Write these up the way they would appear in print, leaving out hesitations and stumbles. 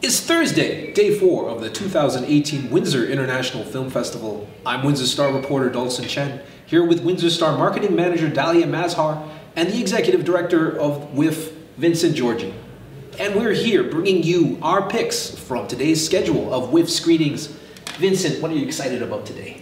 It's Thursday, day 4 of the 2018 Windsor International Film Festival. I'm Windsor Star reporter Dalson Chen, here with Windsor Star marketing manager Dalia Mazhar and the executive director of WIFF, Vincent Georgie. And we're here bringing you our picks from today's schedule of WIFF screenings. Vincent, what are you excited about today?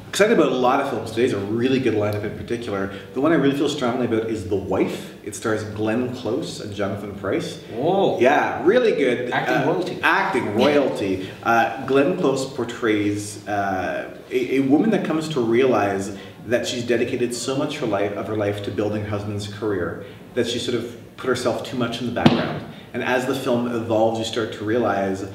Excited about a lot of films. Today's a really good lineup in particular. The one I really feel strongly about is The Wife. It stars Glenn Close and Jonathan Pryce. Whoa. Yeah, really good. Acting royalty. Acting royalty. Glenn Close portrays a woman that comes to realize that she's dedicated so much of her life to building her husband's career that she sort of put herself too much in the background. And as the film evolves, you start to realize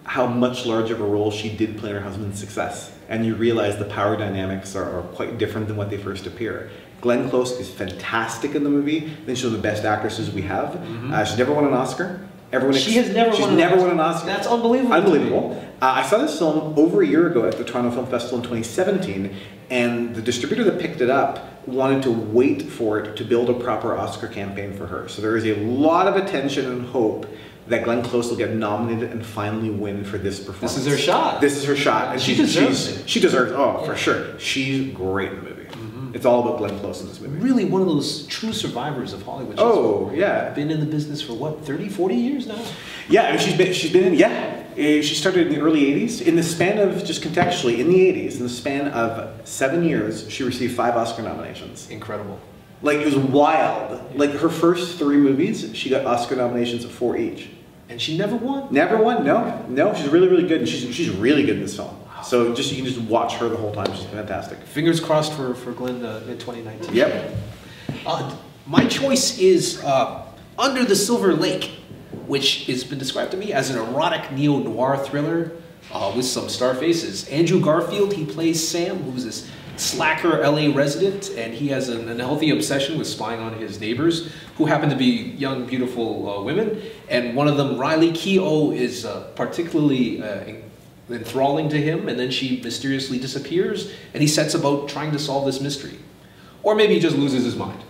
how much larger of a role she did play in her husband's success. And you realize the power dynamics are quite different than what they first appear. Glenn Close is fantastic in the movie. I think she's one of the best actresses we have. She's never won an Oscar. She's never won an Oscar. That's unbelievable. Unbelievable. I saw this film over a year ago at the Toronto Film Festival in 2017, and the distributor that picked it up wanted to wait for it to build a proper Oscar campaign for her. So there is a lot of attention and hope that Glenn Close will get nominated and finally win for this performance. This is her shot. This is her shot. And she deserves it. She deserves it, for sure. She's great in the movie. It's all about Glenn Close in this movie. Really one of those true survivors of Hollywood. Yeah. Been in the business for what, 30, 40 years now? Yeah, I mean, she's been in, she started in the early 80s. In the span of, just contextually, in the 80s, in the span of 7 years, she received 5 Oscar nominations. Incredible. Like, it was wild. Like, her first 3 movies, she got Oscar nominations for each. And she never won? Never won, no. She's really, really good, and she's really good in this film. So you can just watch her the whole time. She's fantastic. Fingers crossed for Glenn in 2019. Yep. My choice is Under the Silver Lake, which has been described to me as an erotic neo-noir thriller with some star faces. Andrew Garfield, he plays Sam, who's this slacker LA resident, and he has an unhealthy obsession with spying on his neighbors, who happen to be young, beautiful women. And one of them, Riley Keough, is particularly enthralling to him, and then she mysteriously disappears, and he sets about trying to solve this mystery. Or maybe he just loses his mind.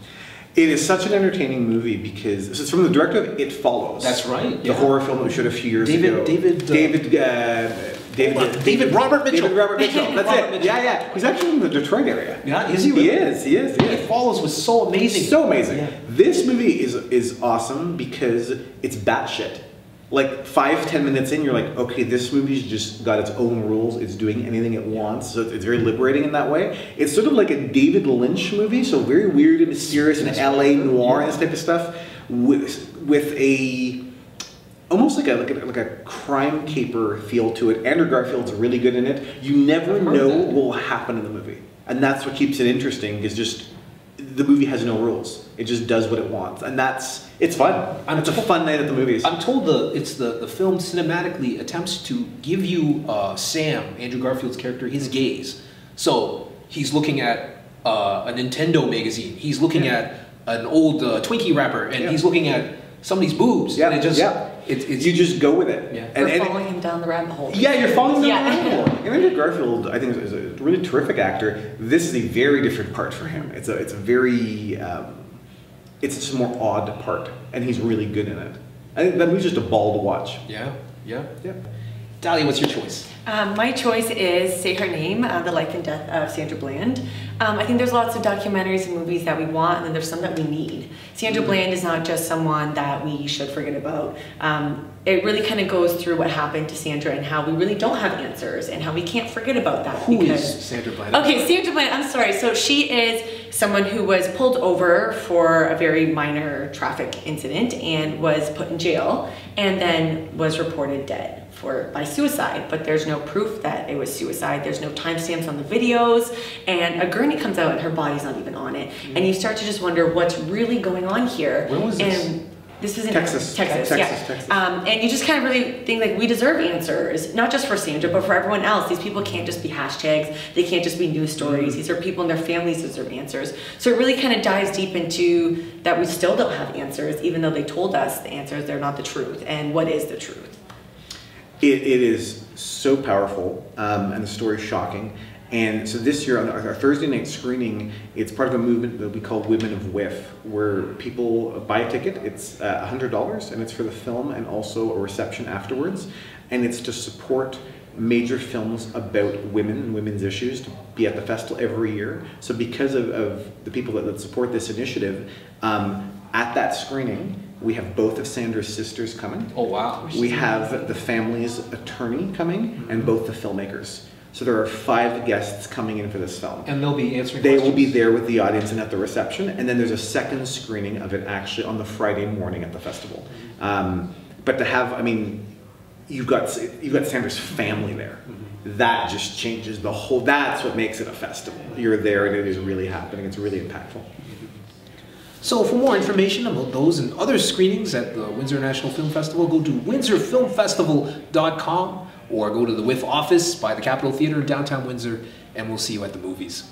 It is such an entertaining movie because it's from the director of It Follows. That's right. The horror film that we showed a few years ago. David Robert Mitchell. That's it. Yeah. He's actually in the Detroit area. Yeah, is he really? He is. It Follows was so amazing. So amazing. Yeah. This movie is awesome because it's batshit. Like 5-10 minutes in, you're like, okay, this movie's just got its own rules. It's doing anything it wants. So it's very liberating in that way. It's sort of like a David Lynch movie, so very weird and mysterious and LA noir and this type of stuff, with a almost like a crime caper feel to it. Andrew Garfield's really good in it. You never know what will happen in the movie, and that's what keeps it interesting. Is just the movie has no rules. It just does what it wants, and it's fun. It's a fun night at the movies. I'm told the film cinematically attempts to give you Sam, Andrew Garfield's character, his gaze. So he's looking at a Nintendo magazine. He's looking at an old Twinkie wrapper, and he's looking at somebody's boobs. Yeah, and you just go with it. Yeah. You're following him down the rabbit hole. Yeah, you're following him down the rabbit hole. And Andrew Garfield, I think, is a really terrific actor. This is a very different part for him. It's a very, it's just a more odd part, and he's really good in it. I think that movie's just a ball to watch. Yeah. Dalia, what's your choice? My choice is Say Her Name, The Life and Death of Sandra Bland. I think there's lots of documentaries and movies that we want, and then there's some that we need. Sandra Bland is not just someone that we should forget about. It really kind of goes through what happened to Sandra and how we really don't have answers and how we can't forget about that. Who is Sandra Bland? Okay, Sandra Bland, I'm sorry. So she is someone who was pulled over for a very minor traffic incident and was put in jail and then was reported dead by suicide, but there's no proof that it was suicide. There's no timestamps on the videos, and a gurney comes out and her body's not even on it. And you start to just wonder what's really going on here. Where was this? And this was in Texas. And you just kind of really think like we deserve answers, not just for Sandra, but for everyone else. These people can't just be hashtags. They can't just be news stories. These are people and their families deserve answers. So it really kind of dives deep into that we still don't have answers, even though they told us the answers, they're not the truth. And what is the truth? It is so powerful, and the story is shocking. And so this year on our Thursday night screening, it's part of a movement that we call Women of WIFF, where people buy a ticket. It's $100, and it's for the film and also a reception afterwards. And it's to support major films about women and women's issues to be at the festival every year. So because of the people that support this initiative, at that screening, we have both of Sandra's sisters coming. Oh, wow. We have the family's attorney coming, and both the filmmakers. So there are 5 guests coming in for this film. And they'll be answering They questions? will be there with the audience and at the reception, and then there's a second screening of it actually on the Friday morning at the festival. But to have, I mean, you've got Sandra's family there. That just changes the whole, that's what makes it a festival. You're there and it is really happening. It's really impactful. So for more information about those and other screenings at the Windsor International Film Festival, go to windsorfilmfestival.com or go to the WIFF office by the Capitol Theatre in downtown Windsor, and we'll see you at the movies.